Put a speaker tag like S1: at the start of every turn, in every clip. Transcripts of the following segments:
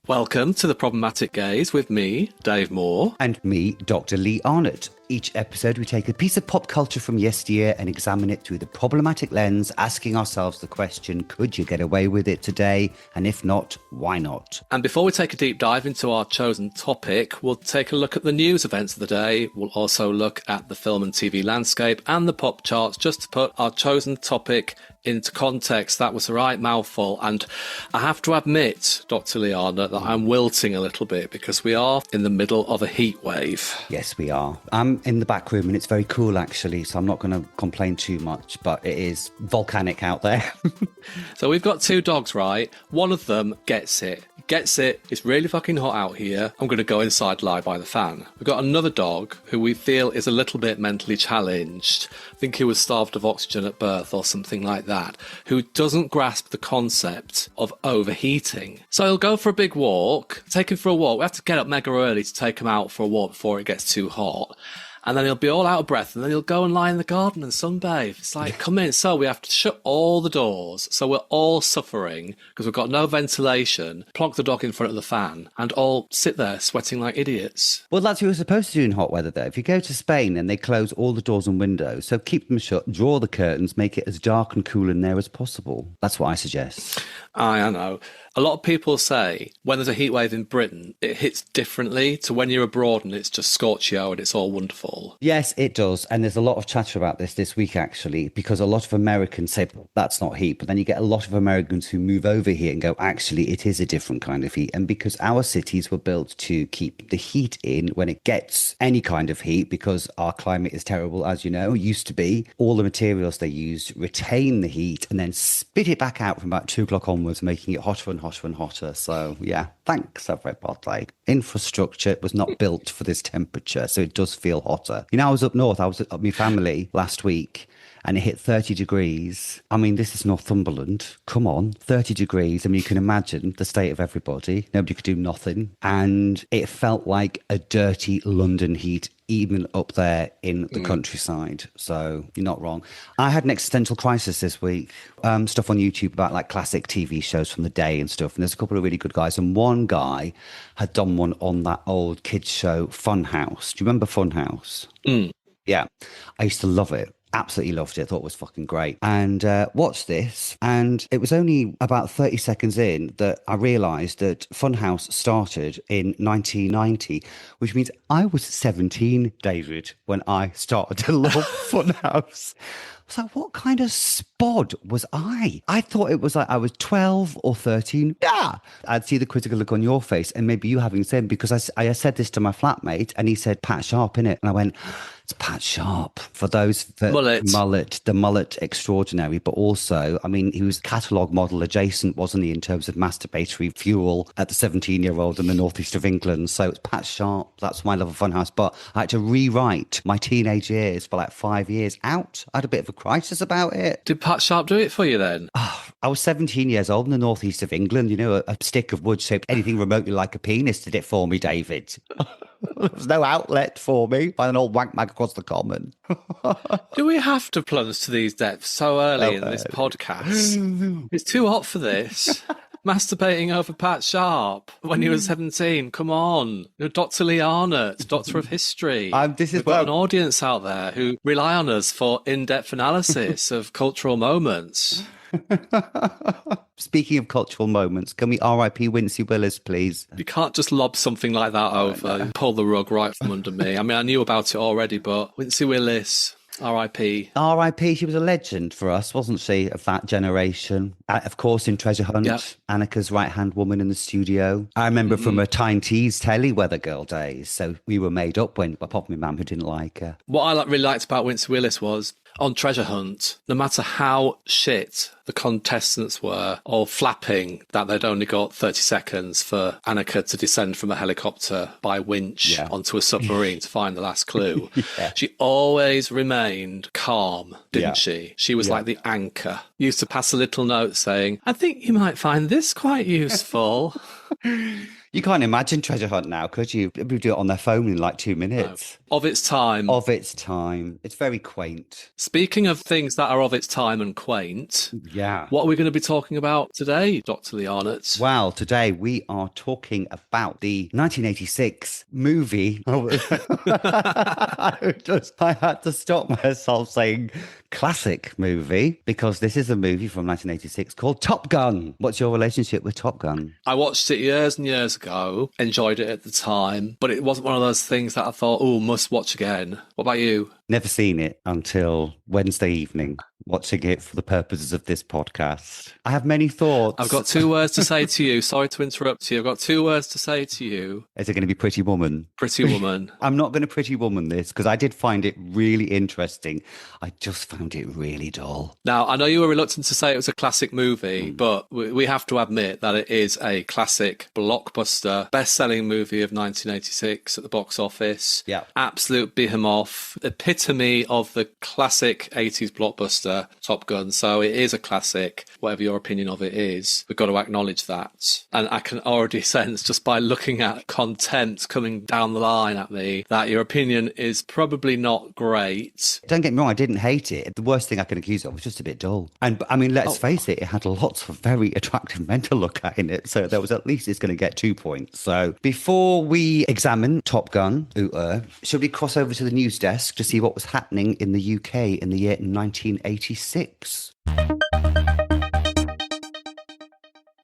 S1: Welcome to The Problematic Gaze with me, Dave Moor.
S2: And me, Dr. Lee Arnott. Each episode, we take a piece of pop culture from yesteryear and examine it through the problematic lens, asking ourselves the question, could you get away with it today? And if not, why not?
S1: And before we take a deep dive into our chosen topic, we'll take a look at the news events of the day. We'll also look at the film and TV landscape and the pop charts, just to put our chosen topic into context. That was the right mouthful. And I have to admit, Dr. Liana, that I'm wilting a little bit because we are in the middle of a heat wave.
S2: Yes, we are. I'm in the back room and it's very cool, actually, so I'm not going to complain too much, but it is volcanic out there.
S1: So we've got two dogs, right? One of them gets it. It's really fucking hot out here. I'm going to go inside, lie by the fan. We've got another dog who we feel is a little bit mentally challenged. I think he was starved of oxygen at birth or something like that, who doesn't grasp the concept of overheating. So he'll go for a big walk, take him for a walk. We have to get up mega early to take him out for a walk before it gets too hot. And then he'll be all out of breath, and then he'll go and lie in the garden and sunbathe. It's like, come in. So we have to shut all the doors. So we're all suffering because we've got no ventilation, plonk the dog in front of the fan, and all sit there sweating like idiots.
S2: Well, that's what you're supposed to do in hot weather, though. If you go to Spain and they close all the doors and windows, so keep them shut, draw the curtains, make it as dark and cool in there as possible. That's what I suggest.
S1: I know. A lot of people say when there's a heat wave in Britain, it hits differently to when you're abroad and it's just scorchio and it's all wonderful.
S2: Yes, it does. And there's a lot of chatter about this week, actually, because a lot of Americans say that's not heat. But then you get a lot of Americans who move over here and go, actually, it is a different kind of heat. And because our cities were built to keep the heat in when it gets any kind of heat, because our climate is terrible, as you know, used to be, all the materials they used retain the heat and then spit it back out from about 2 o'clock onwards, making it hotter and hotter and hotter. So yeah, thanks everybody. Infrastructure was not built for this temperature, so it does feel hotter. You know, I was up north, I was at my family last week, and it hit 30 degrees. I mean, this is Northumberland. Come on, 30 degrees. I mean, you can imagine the state of everybody. Nobody could do nothing. And it felt like a dirty London heat, even up there in the countryside. So you're not wrong. I had an existential crisis this week. Stuff on YouTube about like classic TV shows from the day and stuff. And there's a couple of really good guys. And one guy had done one on that old kids show, Funhouse. Do you remember Funhouse? Yeah. I used to love it. Absolutely loved it. I thought it was fucking great. And watched this. And it was only about 30 seconds in that I realised that Funhouse started in 1990, which means I was 17, David, when I started to love Funhouse. I was like, what kind of spod was I? I thought it was like I was 12 or 13. Yeah. I'd see the critical look on your face, and maybe you having the same, because I said this to my flatmate and he said, Pat Sharp, innit? And I went, it's Pat Sharp. For those that the mullet extraordinary, but also, I mean, he was catalogue model adjacent, wasn't he, in terms of masturbatory fuel at the 17-year-old in the northeast of England. So it's Pat Sharp. That's my love of Funhouse. But I had to rewrite my teenage years for like 5 years out. I had a bit of a crisis about it.
S1: Did Pat Sharp do it for you then?
S2: I was 17 years old in the northeast of England. You know, a stick of wood shaped anything remotely like a penis did it for me, David. There was no outlet for me by an old wank mag across the common.
S1: Do we have to plunge to these depths so early in this podcast? It's too hot for this. Masturbating over Pat Sharp when he was 17. Come on. You're Dr. Lee Arnott, Doctor of History. We've got an audience out there who rely on us for in-depth analysis of cultural moments.
S2: Speaking of cultural moments, can we R.I.P. Wincy Willis, please?
S1: You can't just lob something like that over and pull the rug right from under me. I mean, I knew about it already, but Wincy Willis, R.I.P.
S2: R.I.P. She was a legend for us, wasn't she, of that generation? Of course, in Treasure Hunt, Annika's right-hand woman in the studio. I remember from her Tyne Tees telly Weather Girl days, so we were made up when I popped my mum who didn't like her.
S1: What I really liked about Wincy Willis was, on Treasure Hunt, no matter how shit the contestants were, all flapping that they'd only got 30 seconds for Annika to descend from a helicopter by winch onto a submarine to find the last clue, she always remained calm, didn't she? She was like the anchor. Used to pass a little note saying, I think you might find this quite useful.
S2: You can't imagine Treasure Hunt now, could you? People do it on their phone in like 2 minutes.
S1: Of its time.
S2: Of its time. It's very quaint.
S1: Speaking of things that are of its time and quaint,
S2: Yeah.
S1: what are we going to be talking about today, Dr. Lee Arnott?
S2: Well, today we are talking about the 1986 movie. I had to stop myself saying classic movie because this is a movie from 1986 called Top Gun. What's your relationship with Top Gun?
S1: I watched it years and years ago, enjoyed it at the time, but it wasn't one of those things that I thought, oh, must watch again. What about you?
S2: Never seen it until Wednesday evening, watching it for the purposes of this podcast. I have many thoughts.
S1: I've got 2 words to say to you. Sorry to interrupt you. I've got 2 words to say to you.
S2: Is it going to be Pretty Woman?
S1: Pretty Woman.
S2: I'm not going to Pretty Woman this because I did find it really interesting. I just found it really dull.
S1: Now, I know you were reluctant to say it was a classic movie, but we have to admit that it is a classic blockbuster, best-selling movie of 1986 at the box office.
S2: Yeah.
S1: Absolute behemoth, epitome of the classic 80s blockbuster, Top Gun. So it is a classic, whatever your opinion of it is. We've got to acknowledge that. And I can already sense, just by looking at content coming down the line at me, that your opinion is probably not great.
S2: Don't get me wrong, I didn't hate it. The worst thing I can accuse it of was just a bit dull. And I mean, let's face it, it had lots of very attractive men to look at in it. So there was at least it's going to get 2 points. So before we examine Top Gun, should we cross over to the news desk to see what was happening in the UK in the year 1986?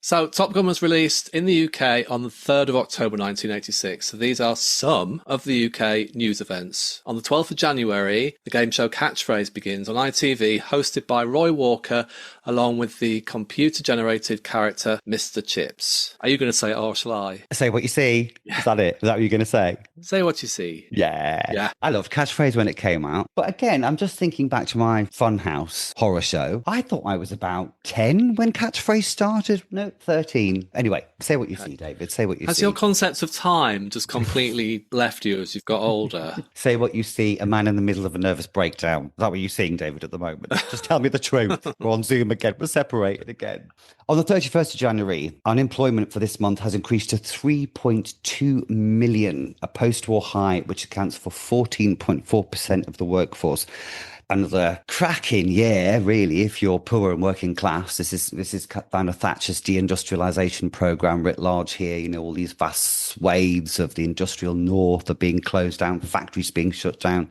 S1: So, Top Gun was released in the UK on the 3rd of October 1986. So these are some of the UK news events. On the 12th of January, the game show Catchphrase begins on ITV, hosted by Roy Walker, along with the computer-generated character Mr. Chips. Are you going to say it or shall I?
S2: Say what you see. Is that it? Is that what you're going to say?
S1: Say what you see.
S2: Yeah. I loved Catchphrase when it came out. But again, I'm just thinking back to my Funhouse horror show. I thought I was about 10 when Catchphrase started. No, 13. Anyway, say what you see, David. Say what you see.
S1: Has your concept of time just completely left you as you've got older?
S2: Say what you see, a man in the middle of a nervous breakdown. Is that what you're seeing, David, at the moment? Just tell me the truth. We're on Zoom again. We're separated again. On the 31st of January, unemployment for this month has increased to 3.2 million, a post-war high, which accounts for 14.4% of the workforce. Another cracking year, really, if you're poor and working class. This is kind of Thatcher's deindustrialization program writ large here. You know, all these vast swathes of the industrial north are being closed down, factories being shut down.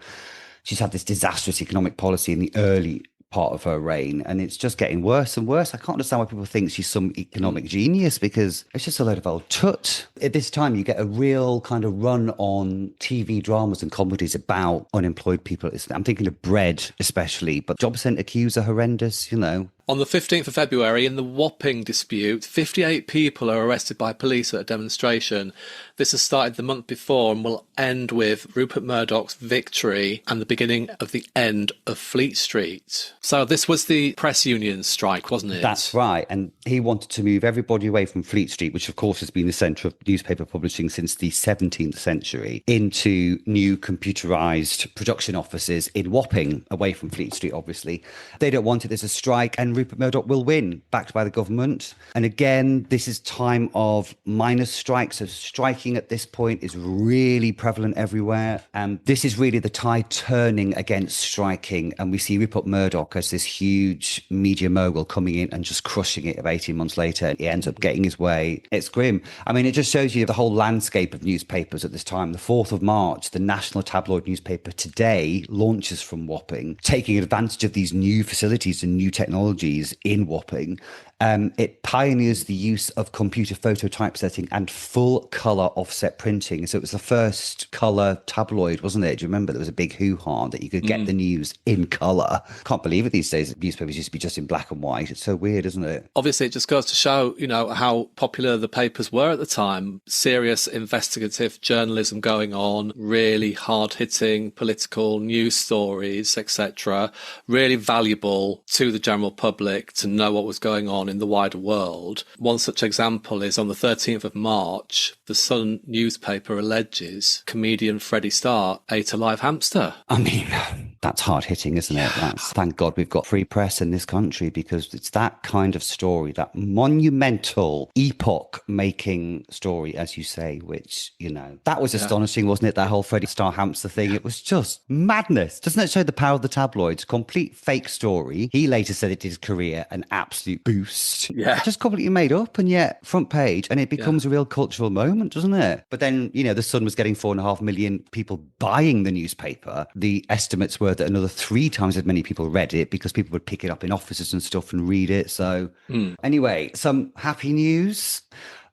S2: She's had this disastrous economic policy in the early part of her reign, and it's just getting worse and worse. I can't understand why people think she's some economic genius, because it's just a load of old tut. At this time, you get a real kind of run on TV dramas and comedies about unemployed people. I'm thinking of Bread, especially, but job centre queues are horrendous, you know.
S1: On the 15th of February, in the Wapping dispute, 58 people are arrested by police at a demonstration. This has started the month before and will end with Rupert Murdoch's victory and the beginning of the end of Fleet Street. So this was the press union strike, wasn't it?
S2: That's right. And he wanted to move everybody away from Fleet Street, which of course has been the centre of newspaper publishing since the 17th century, into new computerised production offices in Wapping, away from Fleet Street, obviously. They don't want it. There's a strike, and Rupert Murdoch will win, backed by the government. And again, this is time of miners' strikes. So striking at this point is really prevalent everywhere. And this is really the tide turning against striking. And we see Rupert Murdoch as this huge media mogul coming in and just crushing it 18 months later. He ends up getting his way. It's grim. I mean, it just shows you the whole landscape of newspapers at this time. The 4th of March, the national tabloid newspaper Today launches from Wapping, taking advantage of these new facilities and new technologies in Wapping. It pioneers the use of computer photo typesetting and full colour offset printing. So it was the first colour tabloid, wasn't it? Do you remember there was a big hoo-ha that you could get the news in colour? Can't believe it these days. Newspapers used to be just in black and white. It's so weird, isn't it?
S1: Obviously, it just goes to show, you know, how popular the papers were at the time. Serious investigative journalism going on, really hard-hitting political news stories, etc. Really valuable to the general public to know what was going on in the wider world. One such example is on the 13th of March, the Sun newspaper alleges comedian Freddie Starr ate a live hamster.
S2: I mean, That's hard hitting, isn't it? Thank God we've got free press in this country, because it's that kind of story, that monumental epoch-making story, as you say, which, that was astonishing, wasn't it? That whole Freddie Starr hamster thing. It was just madness. Doesn't it show the power of the tabloids? Complete fake story. He later said it did his career an absolute boost.
S1: Yeah.
S2: Just completely made up, and yet front page, and it becomes a real cultural moment, doesn't it? But then, the Sun was getting 4.5 million people buying the newspaper. The estimates were that another 3 times as many people read it, because people would pick it up in offices and stuff and read it. So anyway, some happy news.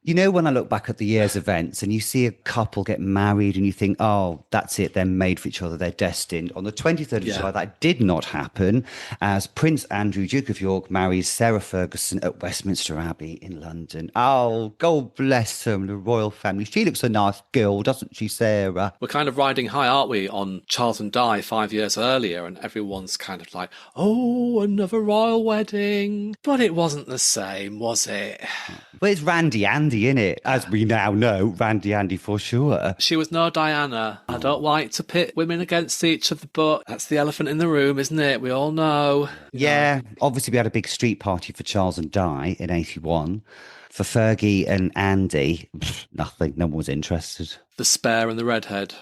S2: When I look back at the year's events and you see a couple get married and you think, oh, that's it, they're made for each other, they're destined. On the 23rd of July, that did not happen, as Prince Andrew, Duke of York, marries Sarah Ferguson at Westminster Abbey in London. Oh, God bless them, the royal family. She looks a nice girl, doesn't she, Sarah?
S1: We're kind of riding high, aren't we, on Charles and Di 5 years earlier, and everyone's kind of like, oh, another royal wedding. But it wasn't the same, was it?
S2: Well, it's Randy Andy, innit? As we now know, Randy Andy for sure.
S1: She was no Diana. I don't like to pit women against each other, but that's the elephant in the room, isn't it? We all know.
S2: Yeah. Obviously, we had a big street party for Charles and Di in 81. For Fergie and Andy, nothing. No one was interested.
S1: The spare and the redhead.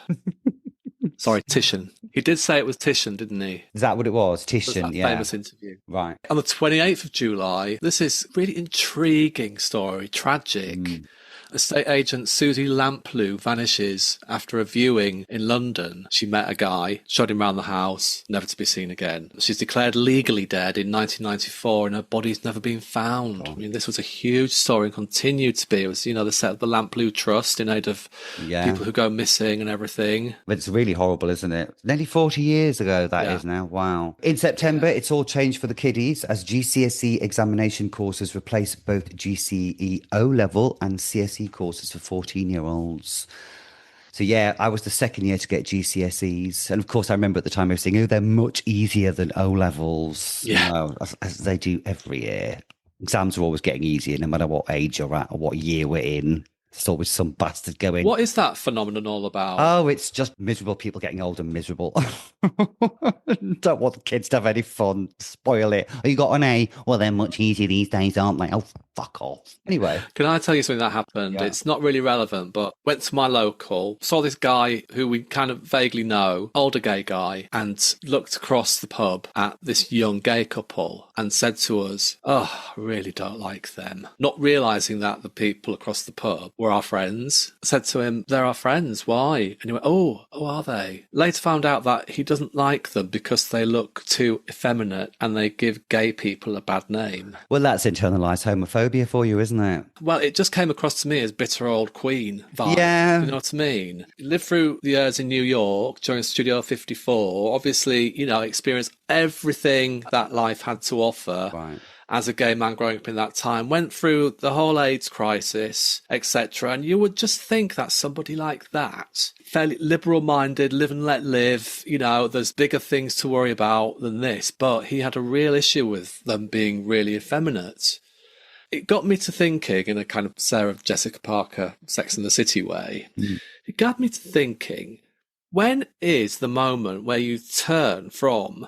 S1: Sorry, Titian. He did say it was Titian, didn't he?
S2: Is that what it was? Titian,
S1: that famous interview.
S2: Right.
S1: On the 28th of July, this is really intriguing story, tragic. Estate agent Susie Lamplugh vanishes after a viewing in London. She met a guy, showed him around the house, never to be seen again. She's declared legally dead in 1994 and her body's never been found. I mean, this was a huge story and continued to be. It was, they set up the Lamplugh Trust in aid of people who go missing and everything.
S2: But it's really horrible, isn't it? Nearly 40 years ago that is now. Wow. In September, it's all changed for the kiddies as GCSE examination courses replace both GCE O-level and CSE courses for 14-year-olds. So I was the second year to get GCSEs, and of course I remember at the time I was saying, they're much easier than O-levels, as they do every year. Exams are always getting easier no matter what age you're at or what year we're in. There's always some bastard going.
S1: What is that phenomenon all about?
S2: Oh, it's just miserable people getting old and miserable. Don't want the kids to have any fun. Spoil it. Oh, you got an A? Well, they're much easier these days, aren't they? Oh, fuck off. Anyway.
S1: Can I tell you something that happened? Yeah. It's not really relevant, but went to my local, saw this guy who we kind of vaguely know, older gay guy, and looked across the pub at this young gay couple and said to us, oh, I really don't like them. Not realising that the people across the pub were our friends. I said to him, they're our friends, why? And he went, oh, are they? Later found out that he doesn't like them because they look too effeminate and they give gay people a bad name.
S2: Well, that's internalised homophobia for you, isn't it?
S1: Well, it just came across to me as bitter old Queen vibe.
S2: Yeah.
S1: You know what I mean? Lived through the years in New York during Studio 54. Obviously, experienced everything that life had to offer.
S2: Right.
S1: As a gay man growing up in that time, went through the whole AIDS crisis, etc. And you would just think that somebody like that, fairly liberal-minded, live and let live, there's bigger things to worry about than this. But he had a real issue with them being really effeminate. It got me to thinking in a kind of Sarah Jessica Parker, Sex and the City way. It got me to thinking, when is the moment where you turn from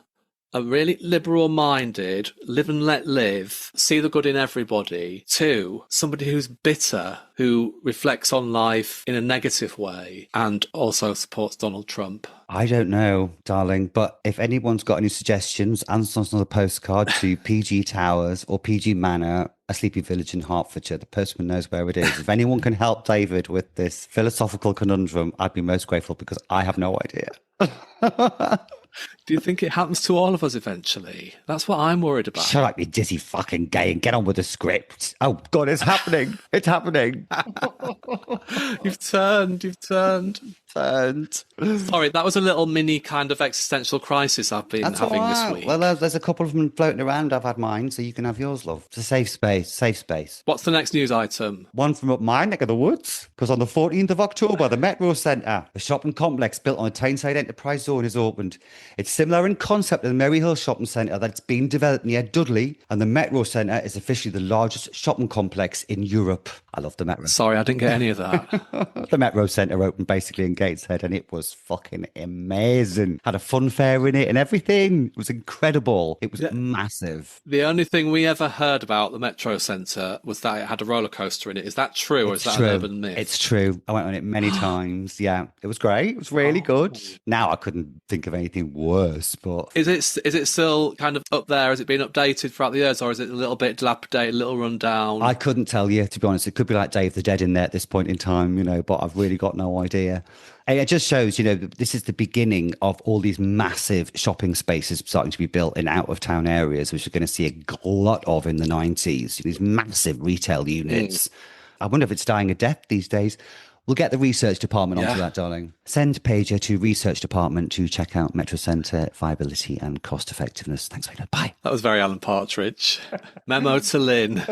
S1: a really liberal-minded, live and let live, see the good in everybody, to somebody who's bitter, who reflects on life in a negative way and also supports Donald Trump?
S2: I don't know, darling, but if anyone's got any suggestions, answer us on a postcard to PG Towers or PG Manor, a sleepy village in Hertfordshire. The postman knows where it is. If anyone can help David with this philosophical conundrum, I'd be most grateful because I have no idea.
S1: Do you think it happens to all of us eventually? That's what I'm worried about.
S2: Shut up, you dizzy fucking gay, and get on with the script. Oh, God, it's happening. It's happening.
S1: You've turned. Sorry, that was a little mini kind of existential crisis I've been having this week.
S2: Well, there's a couple of them floating around. I've had mine, so you can have yours, love. It's a safe space.
S1: What's the next news item?
S2: One from up my neck of the woods, because on the 14th of October, the Metro Centre, a shopping complex built on a Tyneside Enterprise Zone, is opened. It's similar in concept to the Merry Hill Shopping Centre that's been developed near Dudley, and the Metro Centre is officially the largest shopping complex in Europe. I love the Metro.
S1: Sorry, I didn't get any of that.
S2: The Metro Centre opened basically in Gateshead, and it was fucking amazing. Had a fun fair in it and everything. It was incredible. It was massive.
S1: The only thing we ever heard about the Metro Centre was that it had a roller coaster in it. Is that true, or is that an urban myth?
S2: It's true. I went on it many times. Yeah, it was great. It was really good. Now I couldn't think of anything worse, but...
S1: Is it still kind of up there? Has it been updated throughout the years, or is it a little bit dilapidated, a little run down?
S2: I couldn't tell you, to be honest. It could be like Day of the Dead in there at this point in time, but I've really got no idea. And it just shows, this is the beginning of all these massive shopping spaces starting to be built in out-of-town areas, which we're going to see a glut of in the 90s. These massive retail units. I wonder if it's dying a death these days. We'll get the research department onto that, darling. Send pager to research department to check out Metro Centre viability and cost effectiveness. Thanks, Veda. Bye.
S1: That was very Alan Partridge. Memo to Lynn.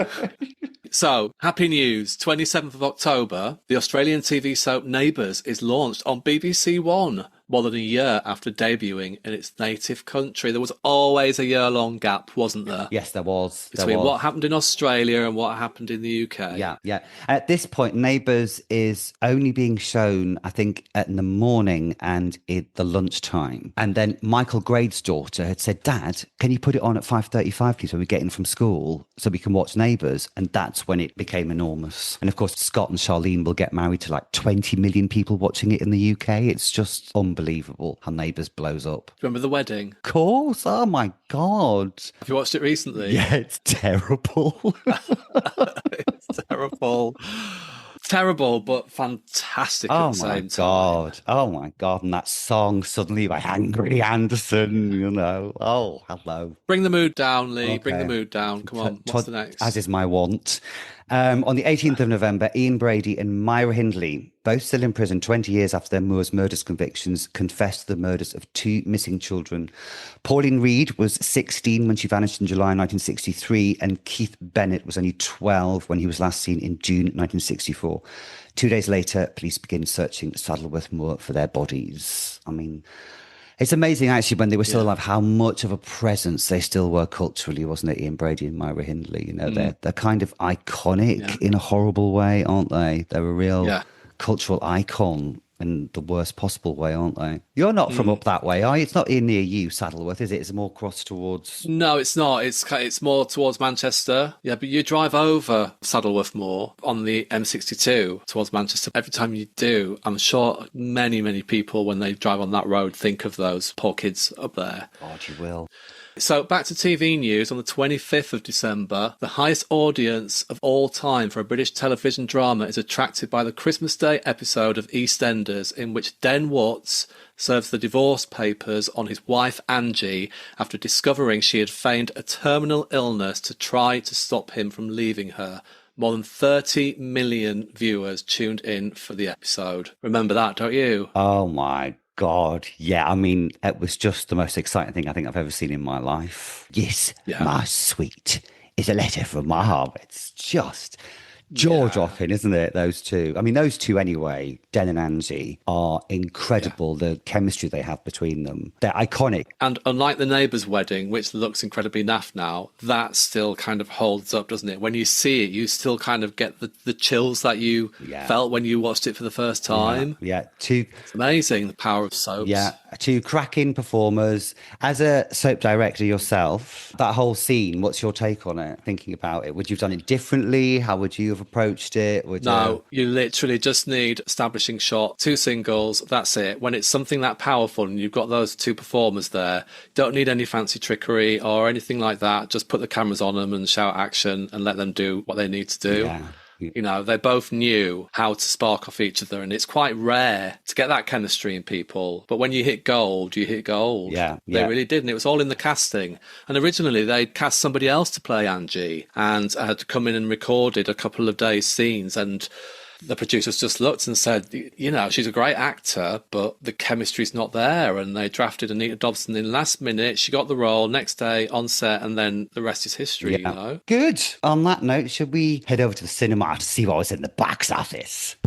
S1: So, happy news. 27th of October, the Australian TV soap Neighbours is launched on BBC One, more than a year after debuting in its native country. There was always a year-long gap, wasn't there?
S2: Yes, there was.
S1: Between what happened in Australia and what happened in the UK.
S2: Yeah. At this point, Neighbours is only being shown, I think, in the morning and at the lunchtime. And then Michael Grade's daughter had said, Dad, can you put it on at 5:35, please, when we get in from school so we can watch Neighbours? And that's when it became enormous. And of course, Scott and Charlene will get married to like 20 million people watching it in the UK. It's just unbelievable how Neighbours blows up.
S1: Remember the wedding?
S2: Of course. Oh my God.
S1: Have you watched it recently?
S2: Yeah, it's terrible.
S1: It's terrible. Terrible, but fantastic at the same time.
S2: Oh my God. And that song suddenly by Angry Anderson, Oh, hello.
S1: Bring the mood down, Lee. Okay. Bring the mood down. Come on. What's the next?
S2: As is my want. On the 18th of November, Ian Brady and Myra Hindley, both still in prison 20 years after their Moor's murders convictions, confessed the murders of two missing children. Pauline Reed was 16 when she vanished in July 1963, and Keith Bennett was only 12 when he was last seen in June 1964. 2 days later, police began searching Saddleworth Moor for their bodies. I mean... It's amazing, actually, when they were still alive, how much of a presence they still were culturally, wasn't it, Ian Brady and Myra Hindley? They're kind of iconic in a horrible way, aren't they? They're a real cultural icon in the worst possible way, aren't they? You're not from up that way, are you? It's not near you, Saddleworth, is it? It's more cross towards...
S1: No, it's not. It's more towards Manchester. Yeah, but you drive over Saddleworth Moor on the M62 towards Manchester. Every time you do, I'm sure many, many people, when they drive on that road, think of those poor kids up there.
S2: God, you will.
S1: So back to TV news. On the 25th of December, the highest audience of all time for a British television drama is attracted by the Christmas Day episode of EastEnders, in which Den Watts serves the divorce papers on his wife Angie after discovering she had feigned a terminal illness to try to stop him from leaving her. More than 30 million viewers tuned in for the episode. Remember that, don't you?
S2: Oh my God, yeah. I mean, it was just the most exciting thing I think I've ever seen in my life. Yes, my sweet is a letter from my heart. It's just jaw-dropping, isn't it, those two? I mean, those two anyway, Den and Angie, are incredible, the chemistry they have between them. They're iconic.
S1: And unlike the neighbour's wedding, which looks incredibly naff now, that still kind of holds up, doesn't it? When you see it, you still kind of get the chills that you felt when you watched it for the first time.
S2: Yeah.
S1: It's amazing, the power of soaps.
S2: Yeah, two cracking performers. As a soap director yourself, that whole scene, what's your take on it, thinking about it? Would you have done it differently? How would you have approached it?
S1: You literally just need establishing shot, two singles, that's it. When it's something that powerful and you've got those two performers there, don't need any fancy trickery or anything like that. Just put the cameras on them and shout action and let them do what they need to do. They both knew how to spark off each other, and it's quite rare to get that chemistry in people. But when you hit gold, you hit gold. They really did, and it was all in the casting. And originally they'd cast somebody else to play Angie and had come in and recorded a couple of days' scenes, and the producers just looked and said, she's a great actor, but the chemistry's not there. And they drafted Anita Dobson in last minute. She got the role next day on set, and then the rest is history,
S2: Good. On that note, should we head over to the cinema to see what was in the box office?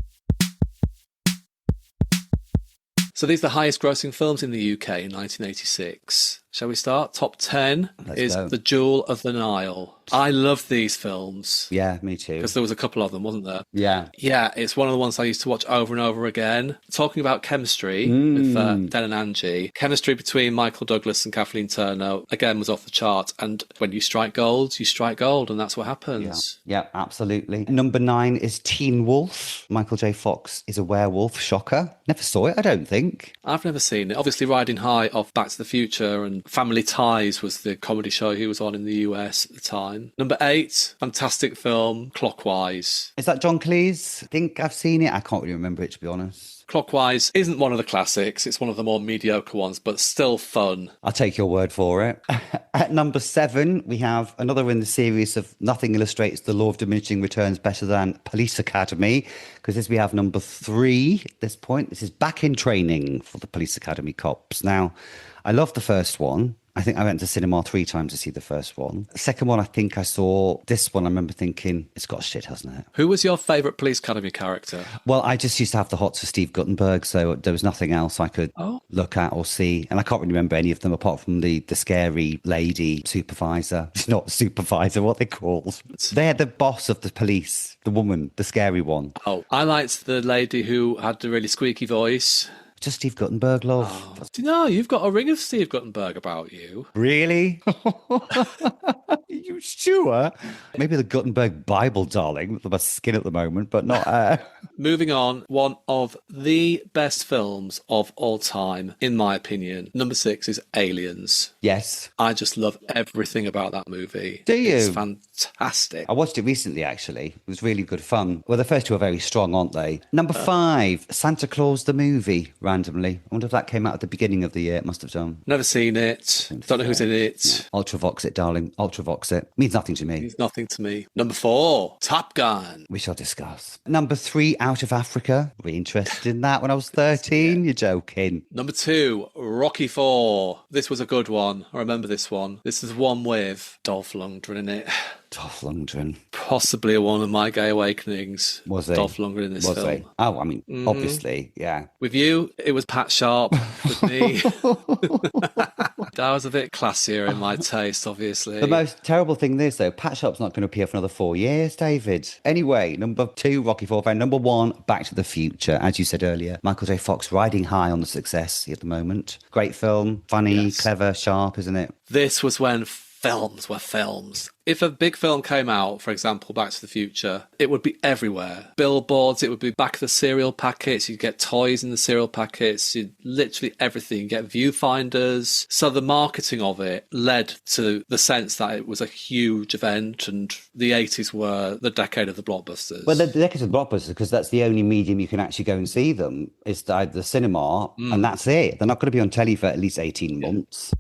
S1: So these are the highest grossing films in the UK in 1986. Shall we start? Top 10
S2: Let's
S1: is
S2: go.
S1: The Jewel of the Nile. I love these films.
S2: Yeah, me too.
S1: Because there was a couple of them, wasn't there?
S2: Yeah.
S1: Yeah, it's one of the ones I used to watch over and over again. Talking about chemistry with Den and Angie. Chemistry between Michael Douglas and Kathleen Turner, again, was off the chart. And when you strike gold, you strike gold, and that's what happens.
S2: Yeah, absolutely. Number 9 is Teen Wolf. Michael J. Fox is a werewolf. Shocker. Never saw it, I don't think.
S1: I've never seen it. Obviously, riding high off Back to the Future, and Family Ties was the comedy show he was on in the US at the time. Number 8, fantastic film, Clockwise.
S2: Is that John Cleese? I think I've seen it. I can't really remember it, to be honest.
S1: Clockwise isn't one of the classics. It's one of the more mediocre ones, but still fun.
S2: I'll take your word for it. At number 7, we have another in the series of Nothing Illustrates the Law of Diminishing Returns Better Than Police Academy, because this we have number 3 at this point. This is Back in Training for the Police Academy cops. Now, I love the first one. I think I went to cinema 3 times to see the first one. The second one, I think I saw this one. I remember thinking, it's got shit, hasn't it?
S1: Who was your favourite Police Academy character?
S2: Well, I just used to have the hots for Steve Guttenberg, so there was nothing else I could look at or see. And I can't really remember any of them apart from the scary lady supervisor. It's not supervisor, what they called. They're the boss of the police, the woman, the scary one.
S1: Oh, I liked the lady who had the really squeaky voice.
S2: Just Steve Guttenberg, love.
S1: Oh, do you know, you've got a ring of Steve Guttenberg about you.
S2: Really? Are you sure? Maybe the Guttenberg Bible, darling, with my skin at the moment, but not...
S1: Moving on, one of the best films of all time, in my opinion. Number 6 is Aliens.
S2: Yes.
S1: I just love everything about that movie.
S2: Do you?
S1: It's fantastic.
S2: I watched it recently, actually. It was really good fun. Well, the first 2 are very strong, aren't they? Number 5, Santa Claus the movie, randomly. I wonder if that came out at the beginning of the year. It must have done.
S1: Never seen it. Don't know who's in it.
S2: Yeah. Ultravox it, darling. Ultravox it. Means nothing to me.
S1: Means nothing to me. Number 4, Top Gun.
S2: We shall discuss. Number 3, Out of Africa. Were you interested in that when I was 13? You're joking.
S1: Number 2, Rocky 4. This was a good one. I remember this one. This is one with Dolph Lundgren in it.
S2: Dolph Lundgren.
S1: Possibly one of my gay awakenings.
S2: Was he?
S1: Dolph Lundgren in this
S2: Was
S1: film.
S2: he? Oh, I mean, obviously, yeah.
S1: With you, it was Pat Sharp. With me, that was a bit classier in my taste, obviously.
S2: The most terrible thing is, though, Pat Sharp's not going to appear for another 4 years, David. Anyway, number 2, Rocky 4 fan. Number 1, Back to the Future. As you said earlier, Michael J. Fox riding high on the success at the moment. Great film, funny, clever, sharp, isn't it?
S1: This was when films were films. If a big film came out, for example, Back to the Future, it would be everywhere. Billboards, it would be back of the cereal packets, you'd get toys in the cereal packets, you'd literally everything, you'd get viewfinders. So the marketing of it led to the sense that it was a huge event, and the 80s were the decade of the blockbusters.
S2: Well, the decade of the blockbusters, because that's the only medium you can actually go and see them, is the cinema, and that's it. They're not going to be on telly for at least 18 months.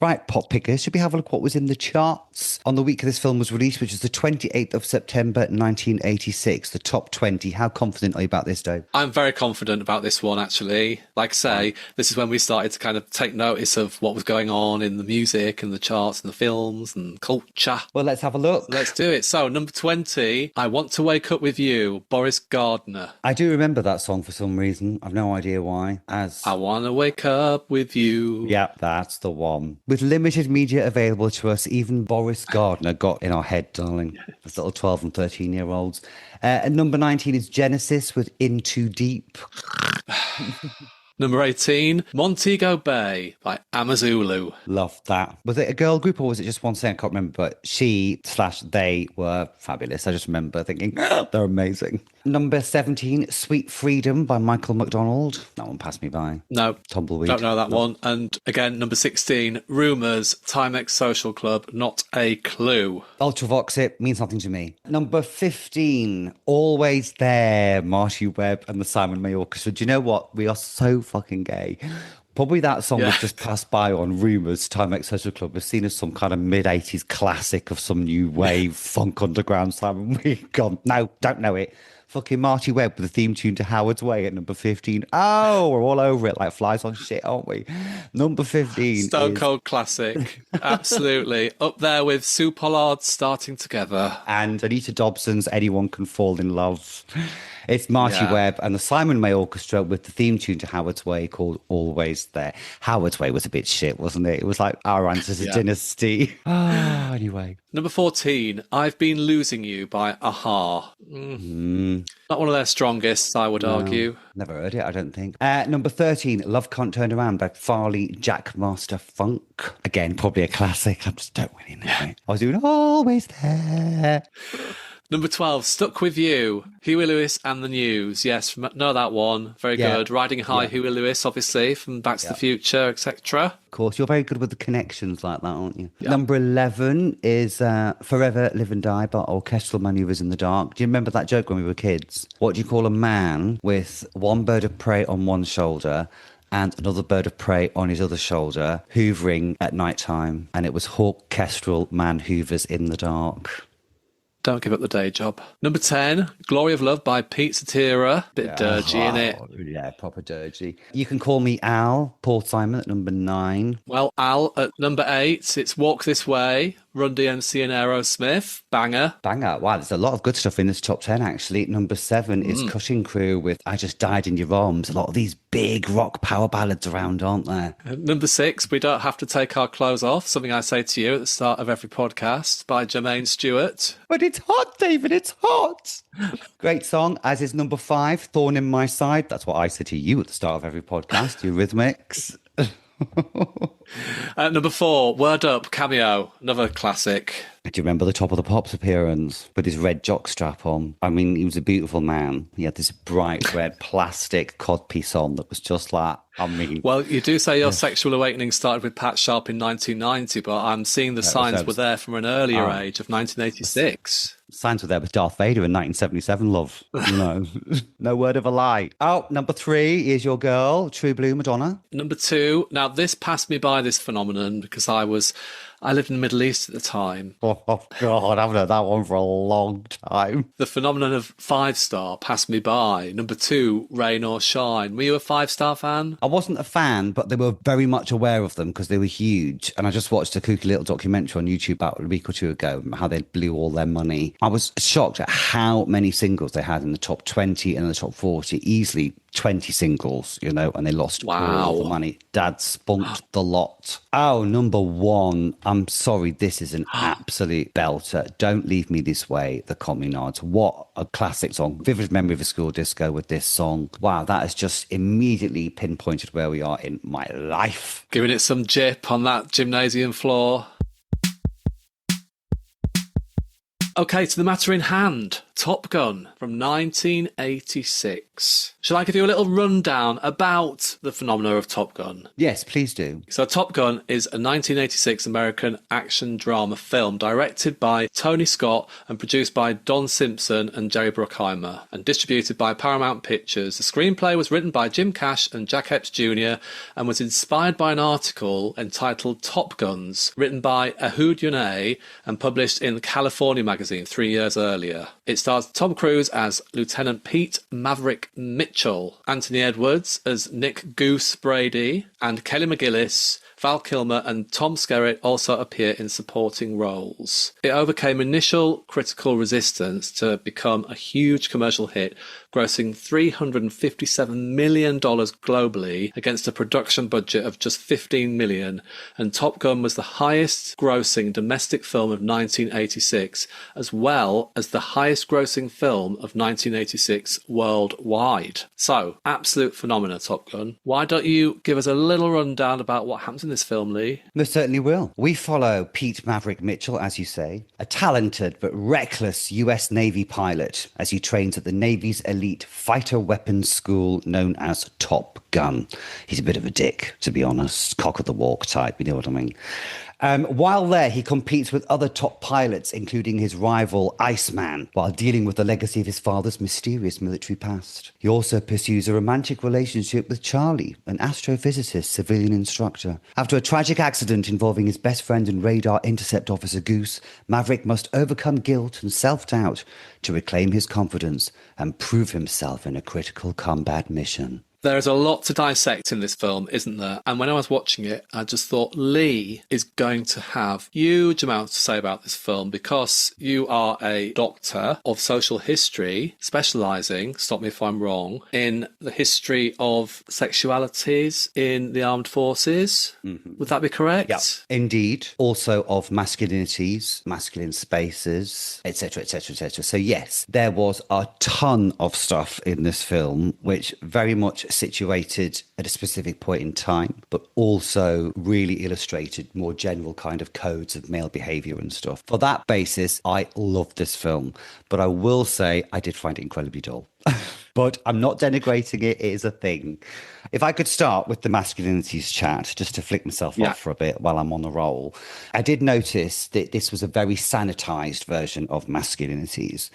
S2: Right, pop pickers, should we have a look what was in the charts on the week this film was released, which is the 28th of September 1986, the top 20. How confident are you about this, Dave?
S1: I'm very confident about this one, actually. Like I say, this is when we started to kind of take notice of what was going on in the music and the charts and the films and culture.
S2: Well, let's have a look.
S1: Let's do it. So, number 20, I Want to Wake Up With You, Boris Gardner.
S2: I do remember that song for some reason. I've no idea why.
S1: I want to wake up with you.
S2: Yeah, that's the one. With limited media available to us, even Boris Gardner got in our head, darling. Those little 12 and 13-year-olds. And number 19 is Genesis with In Too Deep.
S1: Number 18, Montego Bay by Amazulu.
S2: Love that. Was it a girl group or was it just one singer? I can't remember, but she/they were fabulous. I just remember thinking, they're amazing. Number 17, Sweet Freedom by Michael McDonald. That one passed me by.
S1: No,
S2: Tumbleweed.
S1: don't know that one. And again, number 16, Rumours, Timex Social Club, Not a Clue.
S2: Ultravox it, means nothing to me. Number 15, Always There, Marty Webb and the Simon May Orchestra. Do you know what? We are so fucking gay. Probably that song was just passed by on Rumours, Timex Social Club, was seen as some kind of mid-80s classic of some new wave funk underground Simon. We've gone, no, don't know it. Fucking Marty Webb with the theme tune to Howard's Way at number 15. Oh, we're all over it like flies on shit, aren't we? Number 15
S1: Stone
S2: is...
S1: Cold classic. Absolutely. Up there with Sue Pollard, Starting Together.
S2: And Anita Dobson's Anyone Can Fall in Love. It's Marty
S1: Yeah.
S2: Webb and the Simon May Orchestra with the theme tune to Howard's Way called Always There. Howard's Way was a bit shit, wasn't it? It was like our answer to Dynasty. Oh, anyway.
S1: Number 14, I've Been Losing You by Aha. Not one of their strongest, I would argue.
S2: Never heard it, I don't think. Number 13, Love Can't Turn Around by Farley Jackmaster Funk. Again, probably a classic. I just don't really know it. I was doing Always There.
S1: Number 12, Stuck With You, Huey Lewis and the News. Yes, know that one. Very good. Riding High, Huey Lewis, obviously, from Back to the Future, etc.
S2: Of course, you're very good with the connections like that, aren't you? Yeah. Number 11 is Forever Live and Die by Orchestral Manoeuvres in the Dark. Do you remember that joke when we were kids? What do you call a man with one bird of prey on one shoulder and another bird of prey on his other shoulder, hoovering at night time? And it was Orchestral Man Hoovers in the Dark.
S1: Don't give up the day job. Number 10, Glory of Love by Pete Cetera. Bit dirgy, innit?
S2: Yeah, proper dirgy. You Can Call Me Al, Paul Simon at number 9.
S1: Well, Al at number 8, it's Walk This Way, Run DMC and Aerosmith. Banger.
S2: Banger. Wow, there's a lot of good stuff in this top 10, actually. Number 7 is Cutting Crew with I Just Died in Your Arms. A lot of these big rock power ballads around, aren't there?
S1: Number 6, We Don't Have to Take Our Clothes Off, something I say to you at the start of every podcast, by Jermaine Stewart.
S2: But it's hot, David, it's hot. Great song, as is number 5, Thorn in My Side. That's what I say to you at the start of every podcast, Eurythmics.
S1: Number 4, Word Up, Cameo, another classic.
S2: Do you remember the Top of the Pops appearance with his red jockstrap on? I mean, he was a beautiful man. He had this bright red plastic codpiece on that was just like, I mean...
S1: Well, you do say your sexual awakening started with Pat Sharp in 1990, but I'm seeing the signs were there from an earlier age of 1986.
S2: Signs were there with Darth Vader in 1977, love. You know, no word of a lie. Oh, number 3 is your girl, True Blue Madonna.
S1: Number 2, now this passed me by, this phenomenon, because I lived in the Middle East at the time.
S2: Oh God, I haven't heard that one for a long time.
S1: The phenomenon of 5-star passed me by. Number 2, Rain or Shine. Were you a 5-star fan?
S2: I wasn't a fan, but they were very much aware of them because they were huge. And I just watched a kooky little documentary on YouTube about a week or two ago, how they blew all their money. I was shocked at how many singles they had in the top 20 and the top 40, easily 20 singles, you know, and they lost all the money. Dad spunked the lot. Oh, number 1. I'm sorry, this is an absolute belter. Don't Leave Me This Way, the Communards. What a classic song. Vivid memory of a school disco with this song. Wow, that has just immediately pinpointed where we are in my life.
S1: Giving it some jip on that gymnasium floor. Okay, to the matter in hand. Top Gun from 1986. Shall I give you a little rundown about the phenomena of Top Gun?
S2: Yes, please do.
S1: So Top Gun is a 1986 American action drama film directed by Tony Scott and produced by Don Simpson and Jerry Bruckheimer and distributed by Paramount Pictures. The screenplay was written by Jim Cash and Jack Epps Jr. and was inspired by an article entitled Top Guns, written by Ehud Yonah and published in the California magazine 3 years earlier. It stars Tom Cruise as Lieutenant Pete Maverick Mitchell, Anthony Edwards as Nick Goose Brady, and Kelly McGillis, Val Kilmer and Tom Skerritt also appear in supporting roles. It overcame initial critical resistance to become a huge commercial hit, grossing $357 million globally against a production budget of just $15 million, and Top Gun was the highest grossing domestic film of 1986, as well as the highest grossing film of 1986 worldwide. So, absolute phenomena, Top Gun. Why don't you give us a little rundown about what happens in this film, Lee?
S2: Most certainly will. We follow Pete Maverick Mitchell, as you say, a talented but reckless US Navy pilot as he trains at the Navy's elite fighter weapons school known as Top Gun. He's a bit of a dick, to be honest, cock of the walk type, you know what I mean? While there, he competes with other top pilots, including his rival Iceman, while dealing with the legacy of his father's mysterious military past. He also pursues a romantic relationship with Charlie, an astrophysicist civilian instructor. After a tragic accident involving his best friend and radar intercept officer Goose, Maverick must overcome guilt and self-doubt to reclaim his confidence and prove himself in a critical combat mission.
S1: There is a lot to dissect in this film, isn't there? And when I was watching it, I just thought Lee is going to have huge amounts to say about this film because you are a doctor of social history, specialising, stop me if I'm wrong, in the history of sexualities in the armed forces. Mm-hmm. Would that be correct?
S2: Yeah, indeed. Also of masculinities, masculine spaces, etc., etc., etc. So yes, there was a ton of stuff in this film, which very much situated at a specific point in time, but also really illustrated more general kind of codes of male behaviour and stuff. For that basis, I loved this film, but I will say I did find it incredibly dull. But I'm not denigrating it. It is a thing. If I could start with the masculinities chat, just to flick myself off for a bit while I'm on the roll. I did notice that this was a very sanitized version of masculinities.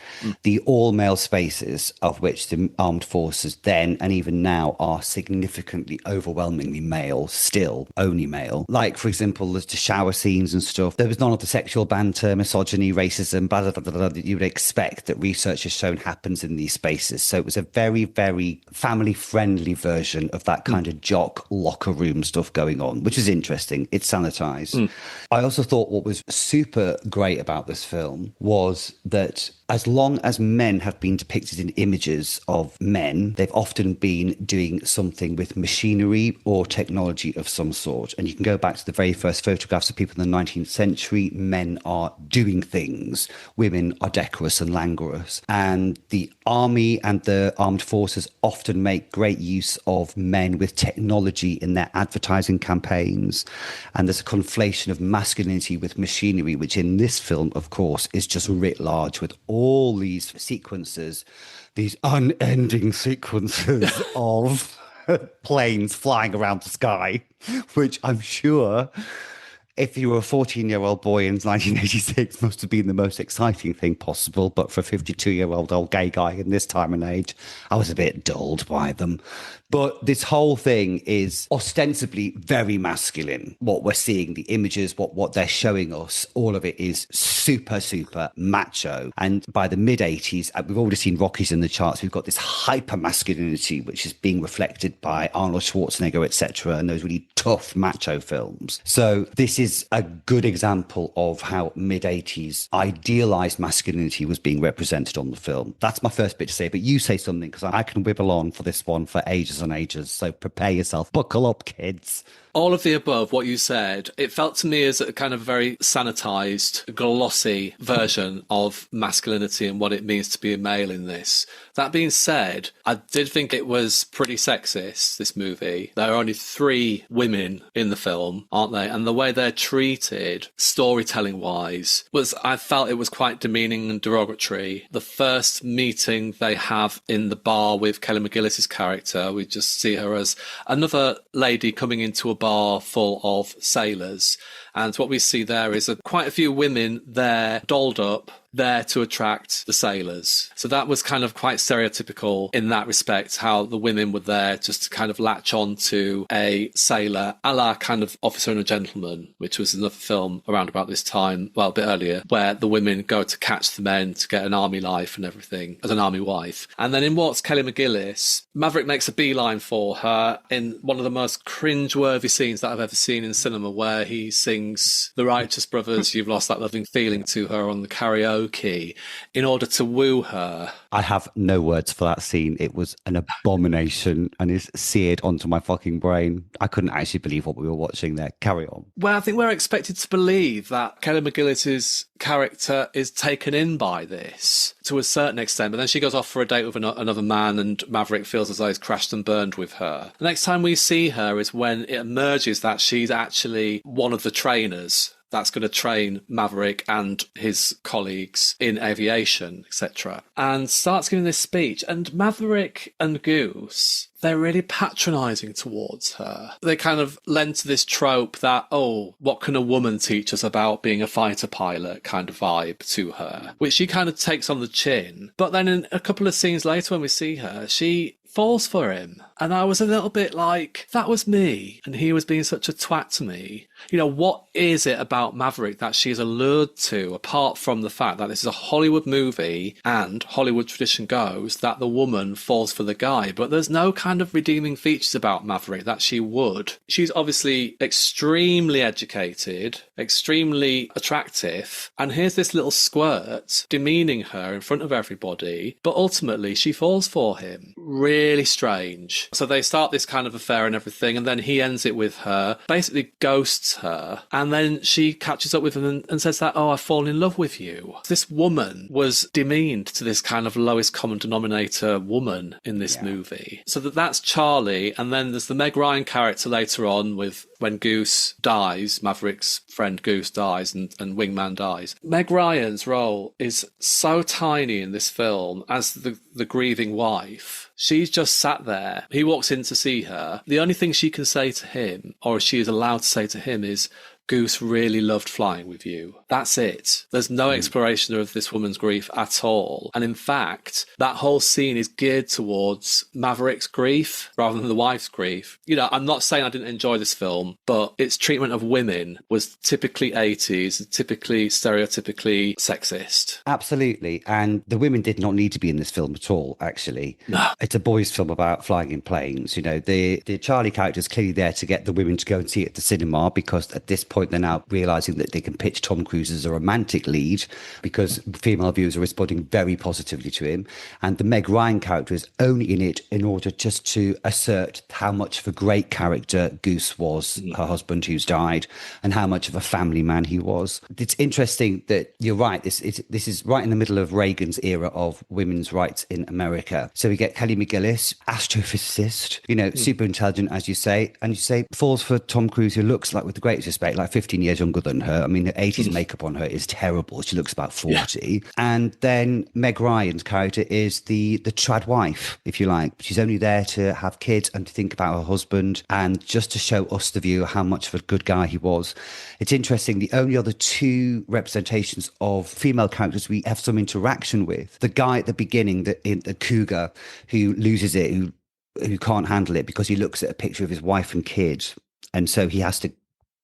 S2: The all-male spaces, of which the armed forces then and even now are significantly overwhelmingly male, still only male. Like, for example, the shower scenes and stuff. There was none of the sexual banter, misogyny, racism, blah, blah, blah, blah, that you would expect that research has shown happens in these spaces. So it was a very, very family-friendly version of that kind of jock locker room stuff going on, which is interesting. It's sanitized. I also thought what was super great about this film was that as long as men have been depicted in images of men, they've often been doing something with machinery or technology of some sort. And you can go back to the very first photographs of people in the 19th century. Men are doing things. Women are decorous and languorous. And the army and the armed forces often make great use of men with technology in their advertising campaigns. And there's a conflation of masculinity with machinery, which in this film, of course, is just writ large with all these sequences, these unending sequences of planes flying around the sky, which I'm sure if you were a 14-year-old boy in 1986 must have been the most exciting thing possible. But for a 52-year-old old gay guy in this time and age, I was a bit dulled by them. But this whole thing is ostensibly very masculine. What we're seeing, the images, what they're showing us, all of it is super, super macho. And by the mid-80s, we've already seen Rockies in the charts. We've got this hyper masculinity, which is being reflected by Arnold Schwarzenegger, etc., and those really tough macho films. So this is a good example of how mid-80s idealized masculinity was being represented on the film. That's my first bit to say, but you say something because I can wibble on for this one for ages and ages. So prepare yourself. Buckle up, kids.
S1: All of the above, what you said, it felt to me as a kind of very sanitized, glossy version of masculinity and what it means to be a male in this. That being said, I did think it was pretty sexist, this movie. There are only 3 women in the film, aren't they? And the way they're treated, storytelling-wise, I felt it was quite demeaning and derogatory. The first meeting they have in the bar with Kelly McGillis's character, we just see her as another lady coming into a bar full of sailors. And what we see there is quite a few women there dolled up, there to attract the sailors. So that was kind of quite stereotypical in that respect, how the women were there just to kind of latch on to a sailor, a la kind of Officer and a Gentleman, which was another film around about this time, well, a bit earlier, where the women go to catch the men to get an army life and everything as an army wife. And then in What's Kelly McGillis, Maverick makes a beeline for her in one of the most cringe-worthy scenes that I've ever seen in cinema, where he sings The Righteous Brothers, You've Lost That Loving Feeling to her on the karaoke in order to woo her.
S2: I have no words for that scene. It was an abomination and is seared onto my fucking brain. I couldn't actually believe what we were watching there. Carry on.
S1: Well, I think we're expected to believe that Kelly McGillis's character is taken in by this to a certain extent, but then she goes off for a date with another man and Maverick feels as though he's crashed and burned with her. The next time we see her is when it emerges that she's actually one of the trainers that's going to train Maverick and his colleagues in aviation, etc. And starts giving this speech. And Maverick and Goose, they're really patronising towards her. They kind of lend to this trope that, oh, what can a woman teach us about being a fighter pilot kind of vibe to her, which she kind of takes on the chin. But then in a couple of scenes later when we see her, she falls for him. And I was a little bit like, that was me. And he was being such a twat to me. You know, what is it about Maverick that she's allured to, apart from the fact that this is a Hollywood movie and Hollywood tradition goes that the woman falls for the guy, but there's no kind of redeeming features about Maverick that she would. She's obviously extremely educated, extremely attractive, and here's this little squirt demeaning her in front of everybody, but ultimately she falls for him. Really strange. So they start this kind of affair and everything, and then he ends it with her, basically ghosts her, and then she catches up with him and says that, oh, I've fallen in love with you. This woman was demeaned to this kind of lowest common denominator woman in this movie. So that's Charlie, and then there's the Meg Ryan character later on with when Goose dies, Maverick's friend Goose dies and Wingman dies. Meg Ryan's role is so tiny in this film as the grieving wife. She's just sat there. He walks in to see her. The only thing she can say to him, or she is allowed to say to him, is, Goose really loved flying with you. That's it. There's no exploration of this woman's grief at all. And in fact, that whole scene is geared towards Maverick's grief rather than the wife's grief. You know, I'm not saying I didn't enjoy this film, but its treatment of women was typically 80s, typically stereotypically sexist.
S2: Absolutely. And the women did not need to be in this film at all, actually.
S1: No.
S2: It's a boys' film about flying in planes. You know, the Charlie character is clearly there to get the women to go and see it at the cinema, because at this point they're now realizing that they can pitch Tom Cruise as a romantic lead because female viewers are responding very positively to him. And the Meg Ryan character is only in it in order just to assert how much of a great character Goose was, her husband who's died, and how much of a family man he was. It's interesting that you're right. This is right in the middle of Reagan's era of women's rights in America. So we get Kelly McGillis, astrophysicist, you know, super intelligent, as you say, and you say falls for Tom Cruise, who looks like, with the greatest respect, like 15 years younger than her. I mean, the 80s makeup on her is terrible. She looks about 40. Yeah. And then Meg Ryan's character is the trad wife, if you like. She's only there to have kids and to think about her husband and just to show us, the viewer, how much of a good guy he was. It's interesting. The only other two representations of female characters we have some interaction with, the guy at the beginning, the cougar who loses it, who can't handle it because he looks at a picture of his wife and kid. And so he has to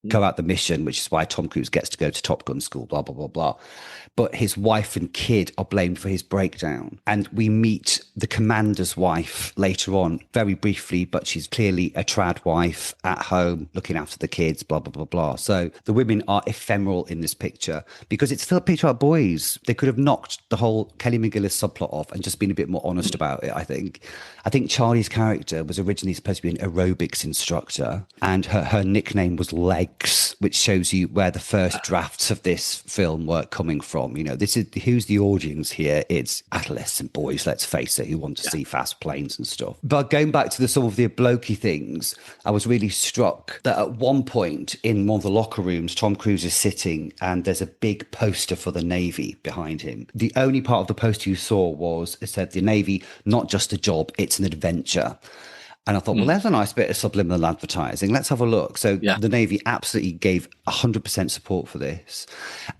S2: go out the mission, which is why Tom Cruise gets to go to Top Gun school, blah, blah, blah, blah. But his wife and kid are blamed for his breakdown. And we meet the commander's wife later on, very briefly, but she's clearly a trad wife at home, looking after the kids, blah, blah, blah, blah. So the women are ephemeral in this picture because it's still a picture about boys. They could have knocked the whole Kelly McGillis subplot off and just been a bit more honest about it, I think. I think Charlie's character was originally supposed to be an aerobics instructor, and her nickname was Legs, which shows you where the first drafts of this film were coming from. You know, this is who's the audience here. It's adolescent boys, let's face it, who want to see fast planes and stuff. But going back to some of the blokey things, I was really struck that at one point in one of the locker rooms, Tom Cruise is sitting and there's a big poster for the Navy behind him. The only part of the poster you saw was, it said the Navy, not just a job, it's an adventure. And I thought, well, there's a nice bit of subliminal advertising. Let's have a look. So the Navy absolutely gave 100% support for this.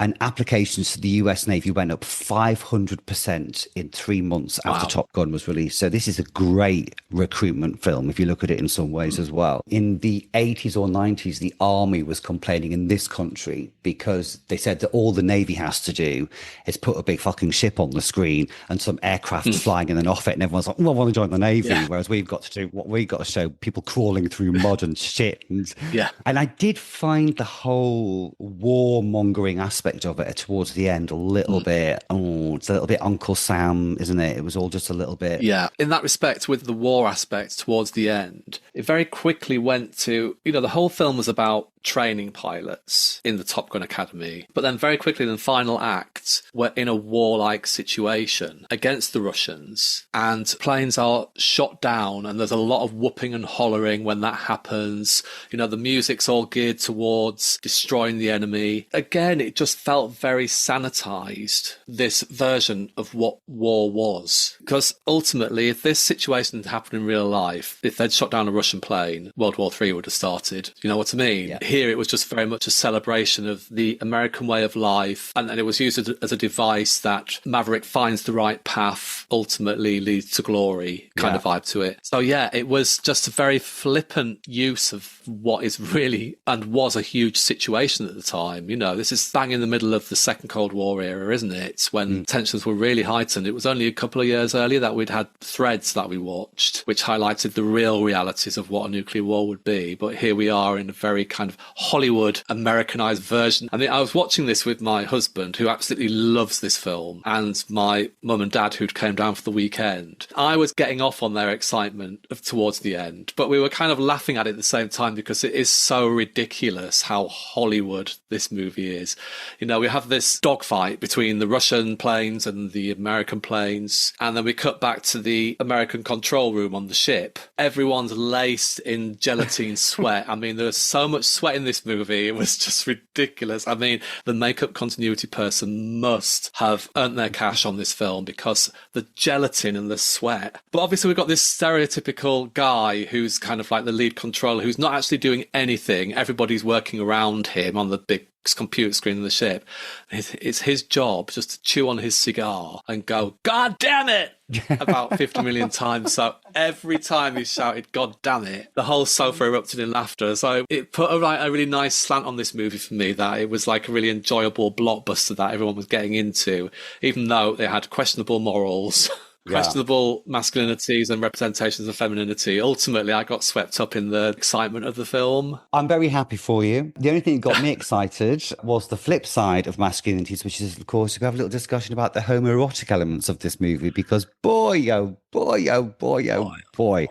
S2: And applications to the US Navy went up 500% in 3 months after Top Gun was released. So this is a great recruitment film, if you look at it in some ways as well. In the 80s or 90s, the Army was complaining in this country because they said that all the Navy has to do is put a big fucking ship on the screen and some aircraft flying in and off it. And everyone's like, oh, I want to join the Navy. Yeah. Whereas we've got to do what we got to show, people crawling through mud and shit. And I did find the whole warmongering aspect of it towards the end a little bit, it's a little bit Uncle Sam, isn't it? It was all just a little bit. Yeah.
S1: In that respect, with the war aspect towards the end, it very quickly went to, you know, the whole film was about training pilots in the Top Gun Academy. But then very quickly in the final act, we're in a warlike situation against the Russians, and planes are shot down, and there's a lot of whooping and hollering when that happens. You know, the music's all geared towards destroying the enemy. Again, it just felt very sanitized, this version of what war was. Because ultimately, if this situation had happened in real life, if they'd shot down a Russian plane, World War III would have started. You know what I mean? Yeah. Here, it was just very much a celebration of the American way of life, and it was used as a device that Maverick finds the right path, ultimately leads to glory kind of vibe to it. So yeah, it was just a very flippant use of what is really and was a huge situation at the time. You know, this is bang in the middle of the Second Cold War era, isn't it? When tensions were really heightened. It was only a couple of years earlier that we'd had Threads that we watched, which highlighted the real realities of what a nuclear war would be. But here we are in a very kind of Hollywood Americanized version. I mean, I was watching this with my husband, who absolutely loves this film, and my mum and dad, who'd came down for the weekend. I was getting off on their excitement towards the end, but we were kind of laughing at it at the same time because it is so ridiculous how Hollywood this movie is. You know, we have this dogfight between the Russian planes and the American planes, and then we cut back to the American control room on the ship. Everyone's laced in gelatine sweat. I mean, there was so much sweat in this movie. It was just ridiculous. I mean, the makeup continuity person must have earned their cash on this film because the gelatin and the sweat. But obviously we've got this stereotypical guy who's kind of like the lead controller, who's not actually doing anything. Everybody's working around him on the big computer screen of the ship. It's his job just to chew on his cigar and go, "God damn it!" about 50 million times. So every time he shouted, "God damn it," the whole sofa erupted in laughter. So it put a really nice slant on this movie for me, that it was like a really enjoyable blockbuster that everyone was getting into, even though they had questionable morals. Questionable masculinities and representations of femininity. Ultimately, I got swept up in the excitement of the film.
S2: I'm very happy for you. The only thing that got me excited was the flip side of masculinities, which is, of course, we have a little discussion about the homoerotic elements of this movie, because boy, oh boy, oh boy, oh boy.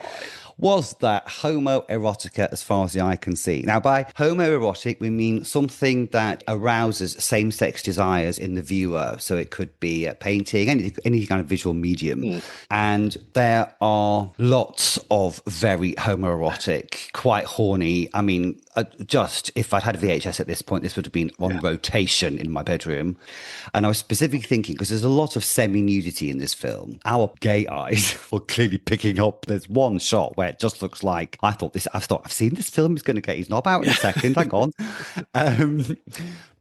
S2: Was that homoerotica as far as the eye can see. Now, by homoerotic, we mean something that arouses same-sex desires in the viewer. So it could be a painting, any kind of visual medium. And there are lots of very homoerotic, quite horny. I mean, just if I'd had a VHS at this point, this would have been on rotation in my bedroom. And I was specifically thinking, because there's a lot of semi-nudity in this film, our gay eyes were clearly picking up. There's one shot where it just looks like, I thought I've seen this film, he's going to get his knob out in a second, hang on.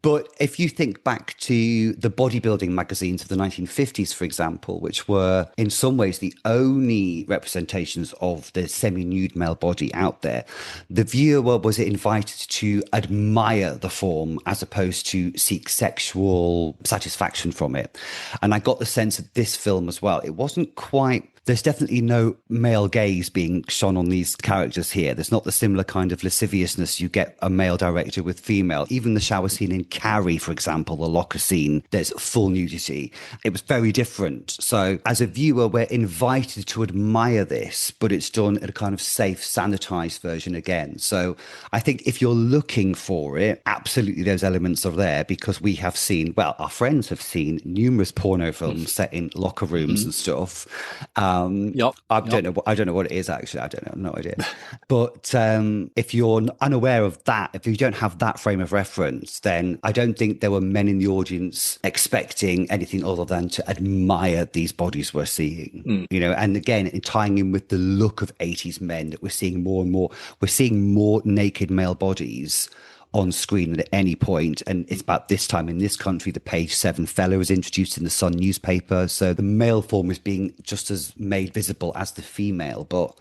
S2: But if you think back to the bodybuilding magazines of the 1950s, for example, which were in some ways the only representations of the semi-nude male body out there, the viewer was invited to admire the form as opposed to seek sexual satisfaction from it. And I got the sense of this film as well. It wasn't quite... There's definitely no male gaze being shone on these characters here. There's not the similar kind of lasciviousness you get a male director with female. Even the shower scene in Carrie, for example, the locker scene, there's full nudity. It was very different. So as a viewer, we're invited to admire this, but it's done in a kind of safe, sanitized version again. So I think if you're looking for it, absolutely those elements are there, because we have seen, well, our friends have seen numerous porno films set in locker rooms and stuff. I don't know what it is, actually. I don't know, no idea. But if you're unaware of that, if you don't have that frame of reference, then I don't think there were men in the audience expecting anything other than to admire these bodies we're seeing. You know, and again, in tying in with the look of 80s men that we're seeing more and more, we're seeing more naked male bodies on screen at any point. And it's about this time in this country, the page 7 fella was introduced in the Sun newspaper. So the male form is being just as made visible as the female. But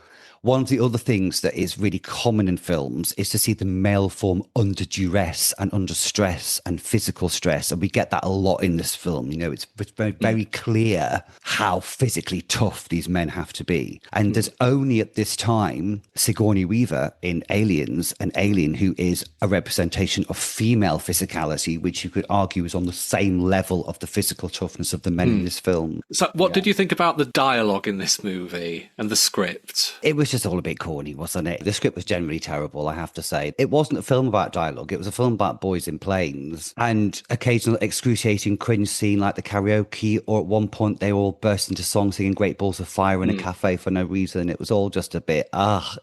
S2: one of the other things that is really common in films is to see the male form under duress and under stress and physical stress. And we get that a lot in this film. You know, it's very, very clear how physically tough these men have to be. And there's only at this time Sigourney Weaver in Aliens, an alien who is a representation of female physicality, which you could argue is on the same level of the physical toughness of the men in this film.
S1: So what did you think about the dialogue in this movie and the script?
S2: It was was just all a bit corny, wasn't it? The script was generally terrible, I have to say. It wasn't a film about dialogue. It was a film about boys in planes and occasional excruciating cringe scene like the karaoke, or at one point they all burst into song singing Great Balls of Fire in a cafe for no reason. It was all just a bit,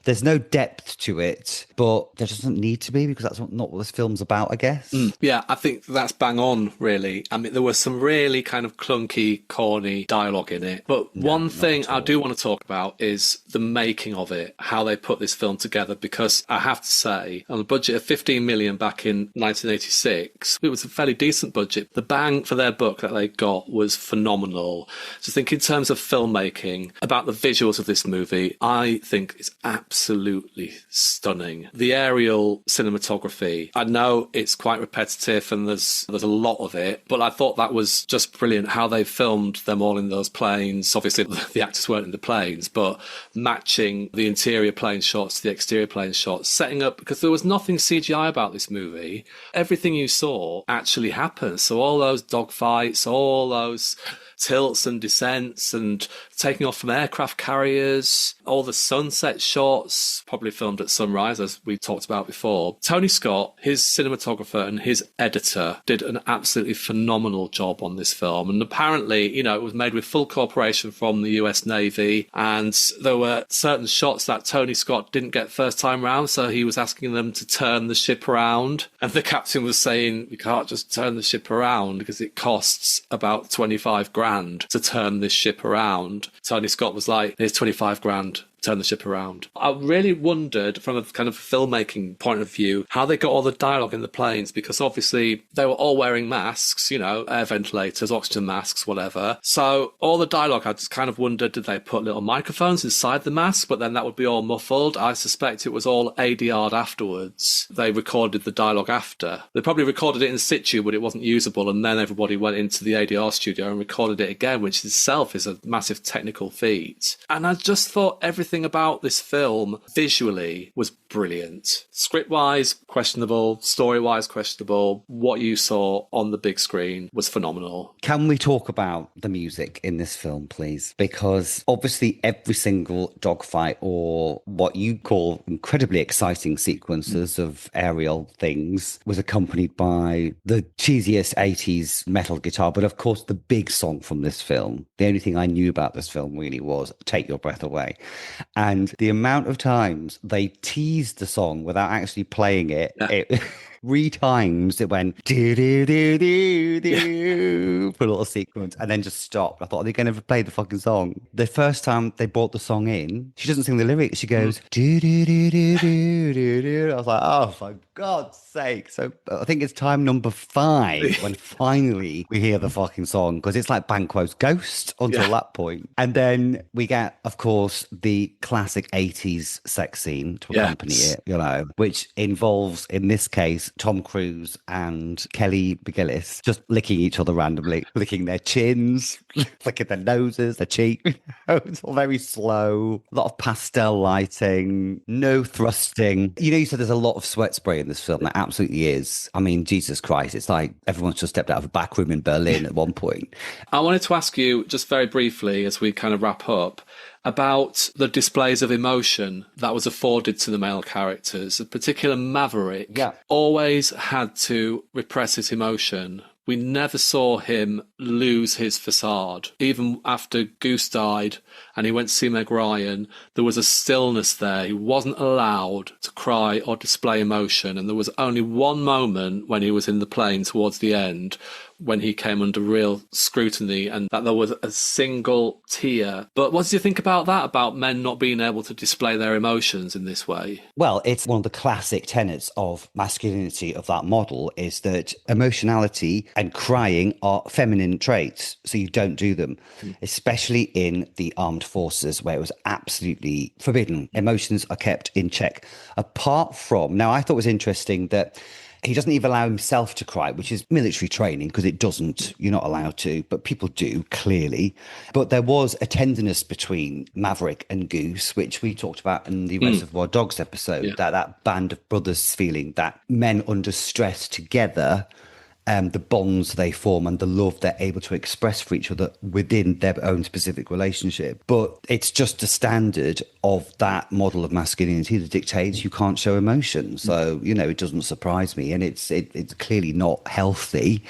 S2: there's no depth to it, but there doesn't need to be, because that's not what this film's about, I guess.
S1: Yeah, I think that's bang on, really. I mean, there was some really kind of clunky, corny dialogue in it. But one thing I do want to talk about is the making of it, how they put this film together, because I have to say, on a budget of 15 million back in 1986, it was a fairly decent budget. The bang for their buck that they got was phenomenal. So I think in terms of filmmaking, about the visuals of this movie, I think it's absolutely stunning. The aerial cinematography, I know it's quite repetitive and there's a lot of it, but I thought that was just brilliant how they filmed them all in those planes. Obviously the actors weren't in the planes, but matching the interior plane shots to the exterior plane shots, setting up, because there was nothing CGI about this movie. Everything you saw actually happened. So all those dogfights, all those tilts and descents and taking off from aircraft carriers, all the sunset shots, probably filmed at sunrise, as we talked about before. Tony Scott, his cinematographer and his editor, did an absolutely phenomenal job on this film. And apparently, you know, it was made with full cooperation from the US Navy, and there were certain shots that Tony Scott didn't get first time round, so he was asking them to turn the ship around. And the captain was saying, you can't just turn the ship around because it costs about 25 grand to turn this ship around. Tony Scott was like, here's 25 grand. Turn the ship around. I really wondered from a kind of filmmaking point of view how they got all the dialogue in the planes, because obviously they were all wearing masks, you know, air ventilators, oxygen masks, whatever. So all the dialogue, I just kind of wondered, did they put little microphones inside the mask, but then that would be all muffled? I suspect it was all ADR'd afterwards. They recorded the dialogue after. They probably recorded it in situ, but it wasn't usable, and then everybody went into the ADR studio and recorded it again, which itself is a massive technical feat. And I just thought everything about this film visually was brilliant. Script-wise, questionable. Story-wise, questionable. What you saw on the big screen was phenomenal.
S2: Can we talk about the music in this film, please? Because obviously every single dogfight, or what you call incredibly exciting sequences of aerial things, was accompanied by the cheesiest 80s metal guitar. But of course, the big song from this film, the only thing I knew about this film really was Take Your Breath Away. And the amount of times they teased the song without actually playing it, it 3 times it went do do do do do for a little sequence and then just stopped. I thought, are they going to play the fucking song? The first time they brought the song in, she doesn't sing the lyrics. She goes do do do do do do do. I was like, oh, for God's sake. So I think it's time number 5 when finally we hear the fucking song, because it's like Banquo's Ghost until that point. And then we get, of course, the classic 80s sex scene to accompany it, you know, which involves, in this case, Tom Cruise and Kelly McGillis just licking each other randomly, licking their chins, flicking their noses, their cheek. It's all very slow. A lot of pastel lighting, no thrusting. You know, you said there's a lot of sweat spray in this film. There absolutely is. I mean, Jesus Christ, it's like everyone's just stepped out of a back room in Berlin at one point.
S1: I wanted to ask you, just very briefly, as we kind of wrap up, about the displays of emotion that was afforded to the male characters. In particular, Maverick always had to repress his emotion. We never saw him lose his facade. Even after Goose died and he went to see Meg Ryan, there was a stillness there. He wasn't allowed to cry or display emotion. And there was only one moment when he was in the plane towards the end when he came under real scrutiny, and that there was a single tear. But what did you think about that, about men not being able to display their emotions in this way?
S2: Well, it's one of the classic tenets of masculinity of that model, is that emotionality and crying are feminine traits, so you don't do them, especially in the armed forces where it was absolutely forbidden. Emotions are kept in check. Apart from, now I thought it was interesting that he doesn't even allow himself to cry, which is military training, because it doesn't. You're not allowed to, but people do, clearly. But there was a tenderness between Maverick and Goose, which we talked about in the Reservoir Dogs episode, that band of brothers feeling that men under stress together the bonds they form and the love they're able to express for each other within their own specific relationship. But it's just a standard of that model of masculinity that dictates you can't show emotion. So, it doesn't surprise me. And it's clearly not healthy,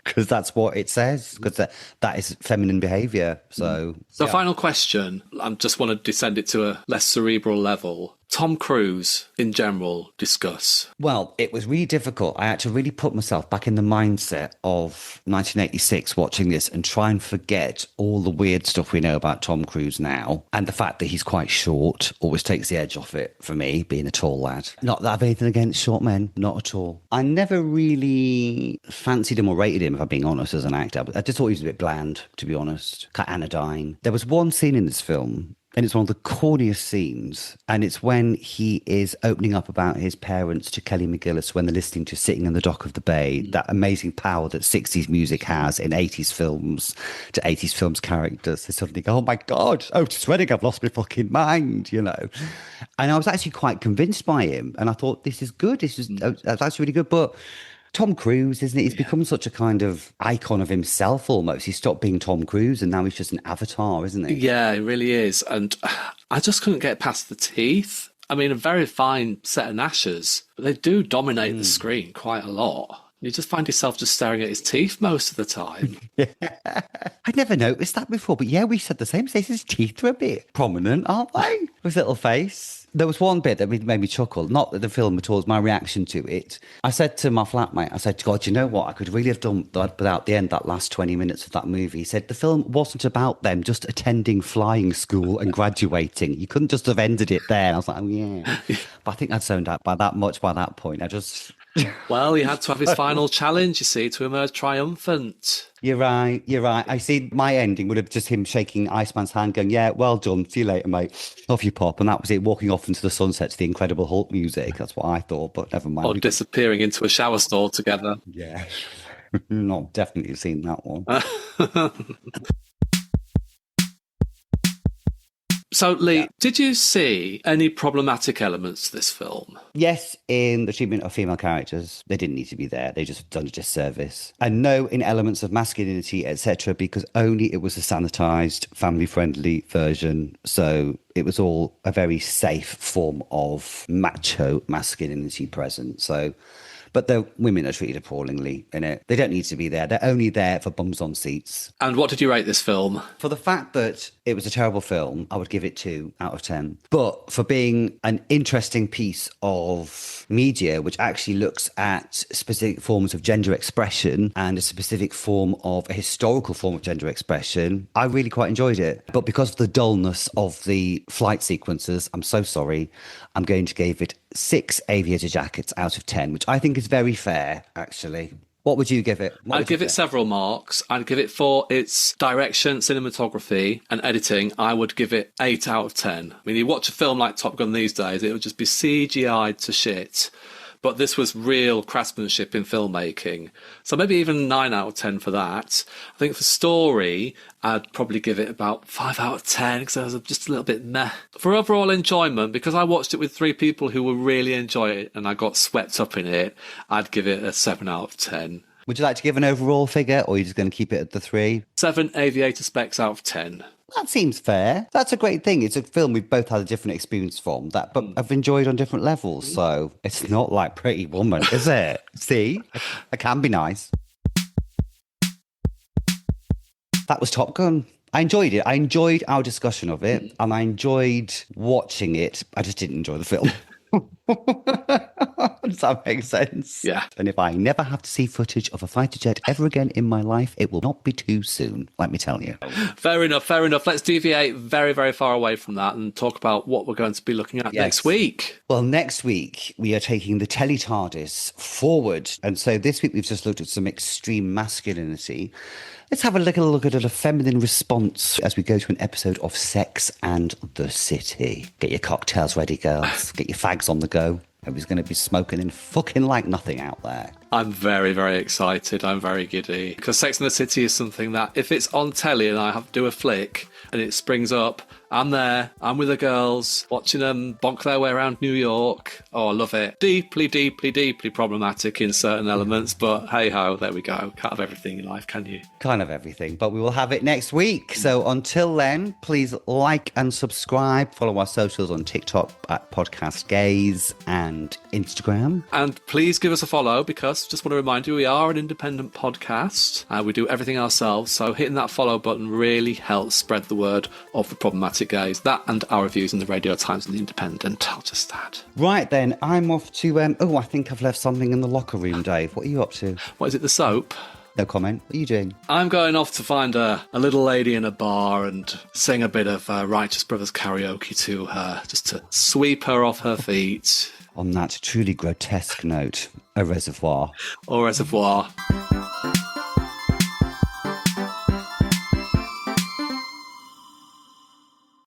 S2: because that's what it says, because that is feminine behavior. So
S1: Final question. I just want to descend it to a less cerebral level. Tom Cruise, in general, discuss.
S2: Well, it was really difficult. I had to really put myself back in the mindset of 1986 watching this and try and forget all the weird stuff we know about Tom Cruise now. And the fact that he's quite short always takes the edge off it for me, being a tall lad. Not that I have anything against short men, not at all. I never really fancied him or rated him, if I'm being honest, as an actor. I just thought he was a bit bland, to be honest. Kind of anodyne. There was one scene in this film, and it's one of the corniest scenes. And it's when he is opening up about his parents to Kelly McGillis when they're listening to Sitting on the Dock of the Bay, that amazing power that 60s music has in 80s films, to 80s films characters. They suddenly go, oh my God, Otis Redding, I've lost my fucking mind, And I was actually quite convinced by him. And I thought, this is good. That's actually really good. But Tom Cruise, isn't it? He's become such a kind of icon of himself almost. He stopped being Tom Cruise and now he's just an avatar, isn't he?
S1: Yeah, he really is. And I just couldn't get past the teeth. I mean, a very fine set of gnashers, but they do dominate the screen quite a lot. You just find yourself just staring at his teeth most of the time.
S2: I never noticed that before, but yeah, we said the same. His teeth are a bit prominent, aren't they? His little face. There was one bit that made me chuckle, not the film at all, it was my reaction to it. I said to my flatmate, I said, God, you know what? I could really have done that without the end, that last 20 minutes of that movie. He said, the film wasn't about them just attending flying school and graduating. You couldn't just have ended it there. And I was like, oh, yeah. But I think I'd zoned out by that much by that point.
S1: Well, he had to have his final challenge, you see, to emerge triumphant.
S2: You're right. I see my ending would have just him shaking Iceman's hand going, yeah, well done. See you later, mate. Love you, Pop. And that was it, walking off into the sunset to the Incredible Hulk music. That's what I thought, but never mind.
S1: Or disappearing into a shower stall together.
S2: Yeah. Not definitely seen that one.
S1: So, Lee, did you see any problematic elements to this film?
S2: Yes, in the treatment of female characters. They didn't need to be there. They just done a disservice. And no, in elements of masculinity, etc., because only it was a sanitized, family-friendly version. So it was all a very safe form of macho masculinity present. But the women are treated appallingly in it. They don't need to be there. They're only there for bums on seats.
S1: And what did you rate this film?
S2: For the fact that it was a terrible film, I would give it 2 out of 10. But for being an interesting piece of media, which actually looks at specific forms of gender expression and a specific form of a historical form of gender expression, I really quite enjoyed it. But because of the dullness of the flight sequences, I'm so sorry, I'm going to give it 6 aviator jackets out of 10, which I think is very fair, actually. What would you give it?
S1: I'd give it several marks. I'd give it for its direction, cinematography and editing. I would give it 8 out of 10. I mean, you watch a film like Top Gun these days, it would just be CGI'd to shit. But this was real craftsmanship in filmmaking. So maybe even 9 out of 10 for that. I think for story, I'd probably give it about 5 out of 10 because I was just a little bit meh. For overall enjoyment, because I watched it with 3 people who were really enjoying it and I got swept up in it, I'd give it a 7 out of 10.
S2: Would you like to give an overall figure or are you just going to keep it at the 3?
S1: 7 aviator specs out of 10.
S2: That seems fair. That's a great thing. It's a film we've both had a different experience from, but I've enjoyed on different levels. So it's not like Pretty Woman, is it? See? It can be nice. That was Top Gun. I enjoyed it. I enjoyed our discussion of it and I enjoyed watching it. I just didn't enjoy the film. Does that make sense?
S1: Yeah.
S2: And if I never have to see footage of a fighter jet ever again in my life, it will not be too soon, let me tell you.
S1: Fair enough. Let's deviate very, very far away from that and talk about what we're going to be looking at next week.
S2: Well, next week, we are taking the TARDIS forward. And so this week, we've just looked at some extreme masculinity. Let's have a little look at a feminine response as we go to an episode of Sex and the City. Get your cocktails ready, girls. Get your fags on the go. Everybody's going to be smoking and fucking like nothing out there.
S1: I'm very, very excited. I'm very giddy. Because Sex and the City is something that, if it's on telly and I have to do a flick and it springs up, I'm there. I'm with the girls, watching them bonk their way around New York. Oh, I love it. Deeply, deeply, deeply problematic in certain elements, but hey-ho, there we go. Can't have everything in life, can you?
S2: Kind of everything, but we will have it next week. So until then, please like and subscribe. Follow our socials on TikTok at Podcast Gaze and Instagram.
S1: And please give us a follow, because just want to remind you, we are an independent podcast. We do everything ourselves, so hitting that follow button really helps spread the word of the problematic gaze. That and our reviews in the Radio Times and the Independent. I'll just that.
S2: Right then, I'm off to... I think I've left something in the locker room, Dave. What are you up to?
S1: What is it, the soap?
S2: No comment. What are you doing?
S1: I'm going off to find a little lady in a bar and sing a bit of Righteous Brothers karaoke to her, just to sweep her off her feet.
S2: On that truly grotesque note, au reservoir.
S1: Au reservoir.